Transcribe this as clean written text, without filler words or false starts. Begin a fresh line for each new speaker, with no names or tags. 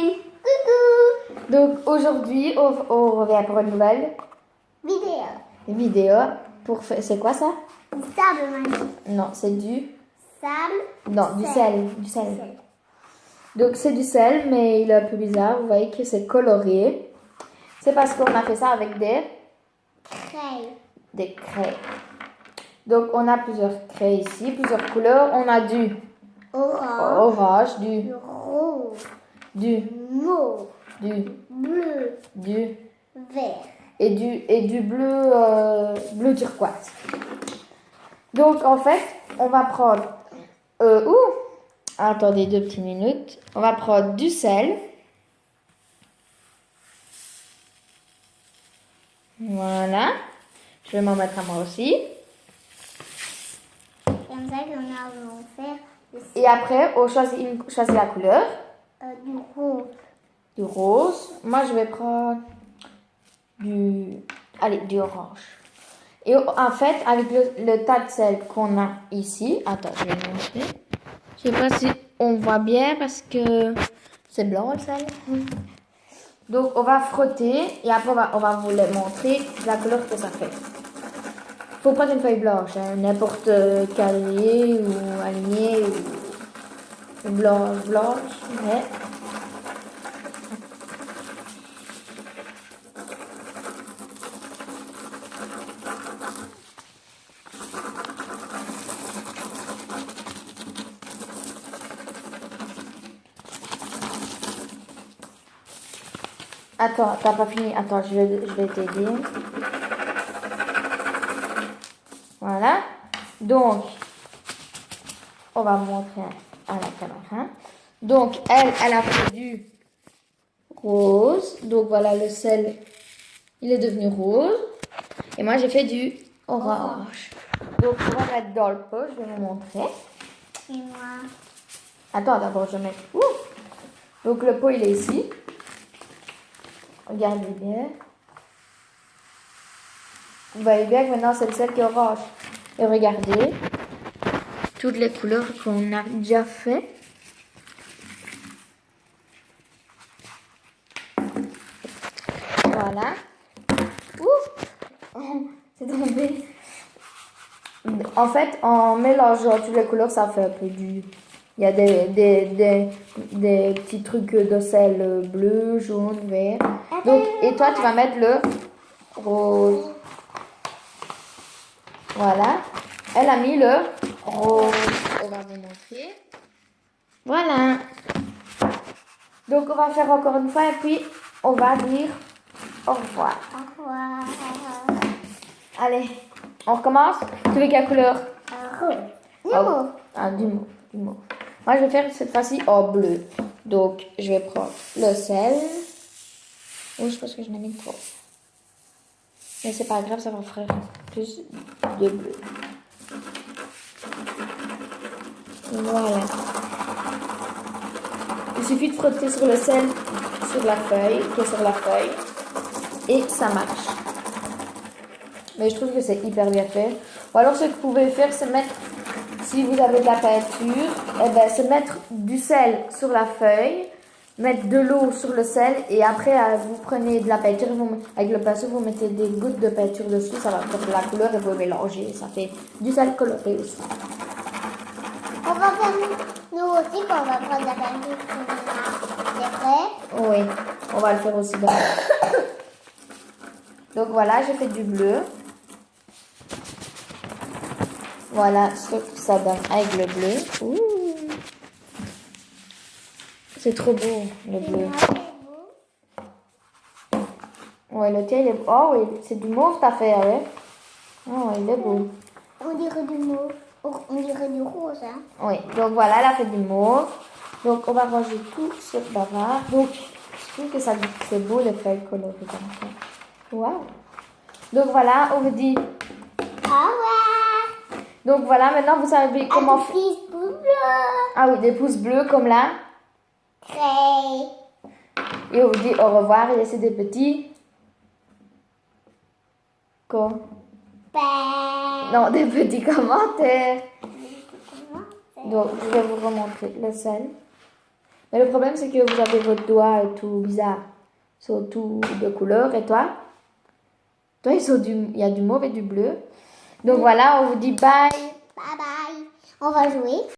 morning. Coucou.
Donc aujourd'hui, on revient pour une nouvelle vidéo. C'est quoi ça?
Du sable, mamie.
Non, c'est du...
Sable.
Non, du sel. Du sel. Donc c'est du sel, mais il est un peu bizarre. Vous voyez que c'est coloré. C'est parce qu'on a fait ça avec des craies. Donc on a plusieurs craies ici, plusieurs couleurs. On a du orange,
Du rose.
du
Mauve.
bleu
Vert.
et du bleu, bleu turquoise. Donc en fait, on va prendre... Attendez 2 petites minutes. On va prendre du sel. Voilà. Je vais m'en mettre à moi aussi.
Comme ça qu'on va faire
Et après, on choisit la couleur.
du rose.
Du rose. Moi, je vais prendre du orange. Et en fait, avec le tas de sel qu'on a ici, attends, je vais vous montrer. Je sais pas si on voit bien parce que c'est blanc le sel. Donc, on va frotter et après, on va vous le montrer la couleur que ça fait. Faut prendre une feuille blanche, hein, n'importe carré ou aligné ou blanche, mais... Attends, t'as pas fini. Attends, je vais t'aider. Voilà. Donc, on va montrer à la caméra. Donc, elle a fait du rose. Donc, voilà, le sel, il est devenu rose. Et moi, j'ai fait du orange. Donc, on va mettre dans le pot. Je vais vous montrer.
Et moi.
Attends, d'abord, je mets... Donc, le pot, il est ici. Regardez bien. Vous voyez bien que maintenant, c'est le sel qui est orange. Et regardez. Toutes les couleurs qu'on a déjà fait. Voilà. C'est tombé. En fait, en mélangeant toutes les couleurs, ça fait un peu du... Il y a des petits trucs de sel bleu, jaune, vert. Donc, et toi, tu vas mettre le rose. Voilà. Elle a mis le rose. On va vous montrer. Voilà. Donc, on va faire encore une fois et puis on va dire au revoir.
Au revoir.
Allez, on recommence. Tu veux quelle couleur?
Rose.
Du mauve. Moi, je vais faire cette fois-ci en bleu. Donc, je vais prendre le sel. Oui, je pense que je n'ai mis trop. Mais c'est pas grave, ça va faire plus de bleu. Voilà. Il suffit de frotter sur le sel, sur la feuille, et ça marche. Mais je trouve que c'est hyper bien fait. Ou alors, ce que vous pouvez faire, c'est mettre, si vous avez de la peinture, c'est mettre du sel sur la feuille, mettre de l'eau sur le sel, et après, vous prenez de la peinture, avec le pinceau, vous mettez des gouttes de peinture dessus, ça va faire de la couleur et vous mélangez. Ça fait du sel coloré aussi.
On va faire nous aussi quand on va prendre la peinture qu'on a. C'est vrai?
Oui, on va le faire aussi. Donc voilà, j'ai fait du bleu. Voilà ce que ça donne avec le bleu. Ouh. C'est trop beau, le bleu. Ouais, le tien, il est beau. Oh oui, c'est du mauve t'as fait, ouais. Oh, il est beau.
On dirait du mauve. On dirait du rose, hein.
Oui, donc voilà, elle a fait du mauve. Donc on va ranger tout ce bavard. Donc, je trouve que ça c'est beau les feuilles colorées comme ça. Waouh. Donc voilà, on vous dit...
Au revoir.
Donc voilà, maintenant vous savez comment...
Des petits pouces bleus.
Ah oui, des pouces bleus comme là. Et on vous dit au revoir et laissez des petits... Non, des petits commentaires. Donc, je vais vous remontrer le sel. Mais le problème, c'est que vous avez votre doigt et tout bizarre. Ils sont tous de couleur. Et toi? Toi, il y a du mauve et du bleu. Donc voilà, on vous dit bye.
Bye bye. On va jouer.